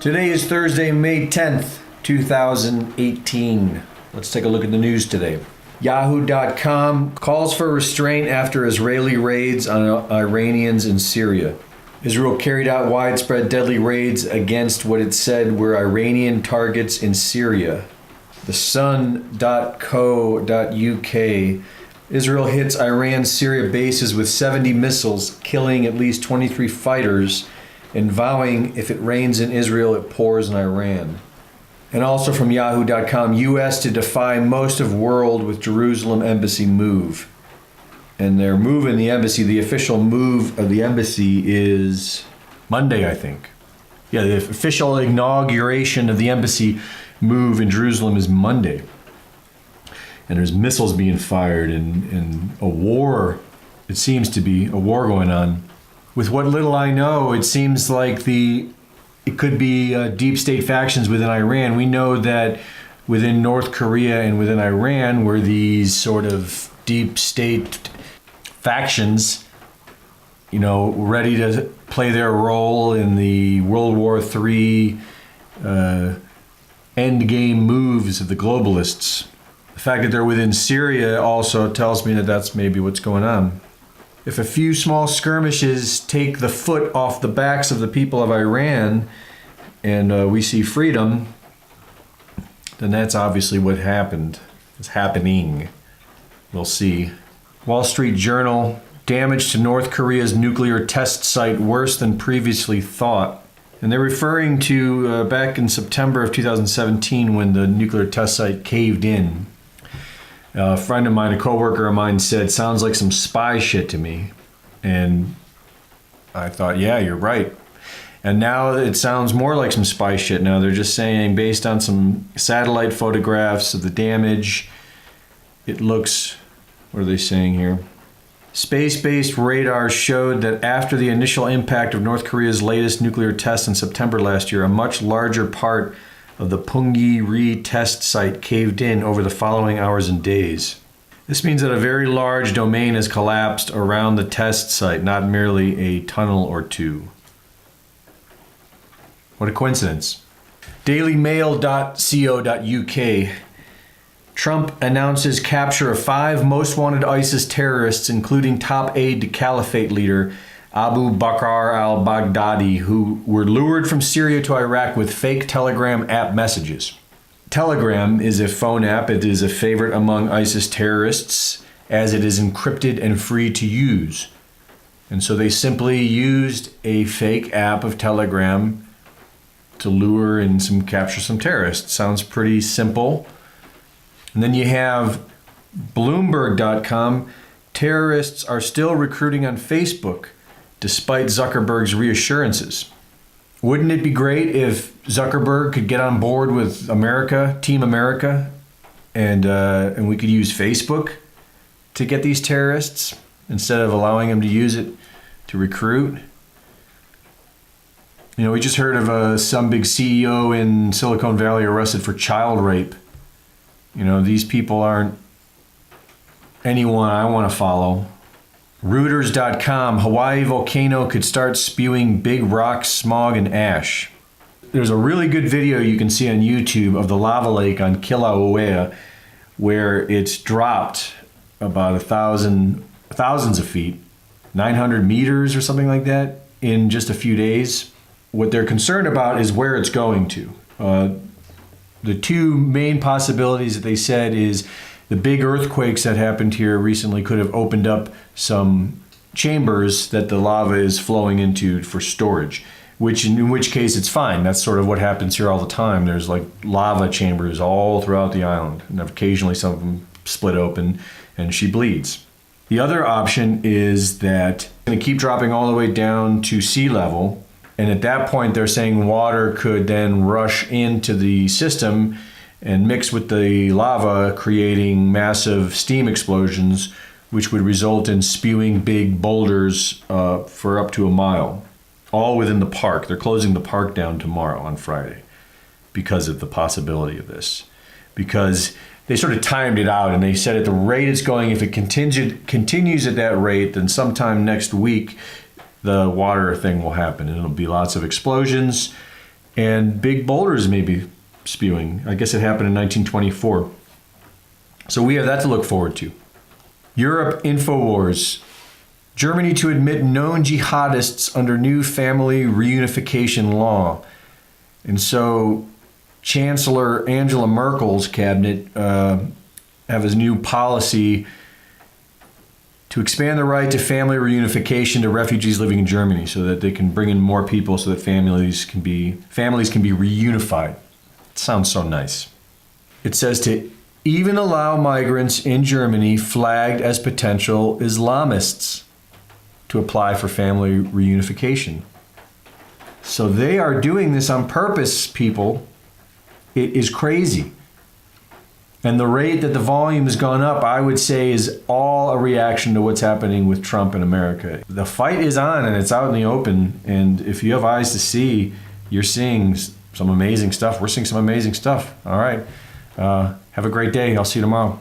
Today is Thursday, May 10th, 2018. Let's take a look at the news today. Yahoo.com calls for restraint after Israeli raids on Iranians in Syria. Israel carried out widespread deadly raids against what it said were Iranian targets in Syria. The Sun.co.uk. Israel hits Iran's Syria bases with 70 missiles, killing at least 23 fighters, and vowing if it rains in Israel, it pours in Iran. And also from Yahoo.com, U.S. to defy most of world with Jerusalem embassy move. And they're moving the embassy. The official move of the embassy is Monday, I think. Yeah, the official inauguration of the embassy move in Jerusalem is Monday. And there's missiles being fired and a war, it seems to be a war going on. With what little I know, it seems like it could be deep state factions within Iran. We know that within North Korea and within Iran were these sort of deep state factions, ready to play their role in the World War III endgame moves of the globalists. The fact that they're within Syria also tells me that that's maybe what's going on. If a few small skirmishes take the foot off the backs of the people of Iran and we see freedom, then that's obviously what happened. It's happening. We'll see. Wall Street Journal, damage to North Korea's nuclear test site worse than previously thought. And they're referring to back in September of 2017 when the nuclear test site caved in. A friend of mine, a coworker of mine said, sounds like some spy shit to me. And I thought, yeah, you're right. And now it sounds more like some spy shit. Now they're just saying, based on some satellite photographs of the damage, it looks, what are they saying here? Space-based radar showed that after the initial impact of North Korea's latest nuclear test in September last year, a much larger part of the Punggye-ri test site caved in over the following hours and days. This means that a very large domain has collapsed around the test site, not merely a tunnel or two. What a coincidence. DailyMail.co.uk. Trump announces capture of 5 most wanted ISIS terrorists, including top aide to Caliphate leader Abu Bakr al-Baghdadi, who were lured from Syria to Iraq with fake Telegram app messages. Telegram is a phone app. It is a favorite among ISIS terrorists as it is encrypted and free to use. And so they simply used a fake app of Telegram to lure and capture some terrorists. Sounds pretty simple. And then you have Bloomberg.com. Terrorists are still recruiting on Facebook, despite Zuckerberg's reassurances. Wouldn't it be great if Zuckerberg could get on board with America, Team America, and we could use Facebook to get these terrorists instead of allowing them to use it to recruit? We just heard of some big CEO in Silicon Valley arrested for child rape. These people aren't anyone I want to follow. Reuters.com, Hawaii volcano could start spewing big rocks, smog, and ash. There's a really good video you can see on YouTube of the lava lake on Kilauea, where it's dropped about thousands of feet, 900 meters or something like that, in just a few days. What they're concerned about is where it's going to. The two main possibilities that they said is the big earthquakes that happened here recently could have opened up some chambers that the lava is flowing into for storage, in which case it's fine. That's sort of what happens here all the time. There's like lava chambers all throughout the island, and occasionally some of them split open and she bleeds. The other option is that it's going to keep dropping all the way down to sea level, and at that point they're saying water could then rush into the system and mix with the lava, creating massive steam explosions, which would result in spewing big boulders for up to a mile, all within the park. They're closing the park down tomorrow on Friday because of the possibility of this. Because they sort of timed it out and they said at the rate it's going, if it continues at that rate, then sometime next week, the water thing will happen and it'll be lots of explosions and big boulders may be spewing. I guess it happened in 1924. So we have that to look forward to. Europe InfoWars. Germany to admit known jihadists under new family reunification law. And so Chancellor Angela Merkel's cabinet have his new policy to expand the right to family reunification to refugees living in Germany so that they can bring in more people so that families can be reunified. It sounds so nice. It says to even allow migrants in Germany flagged as potential Islamists to apply for family reunification. So they are doing this on purpose, people. It is crazy. And the rate that the volume has gone up, I would say, is all a reaction to what's happening with Trump in America. The fight is on and it's out in the open. And if you have eyes to see, you're seeing some amazing stuff. We're seeing some amazing stuff. All right. Have a great day. I'll see you tomorrow.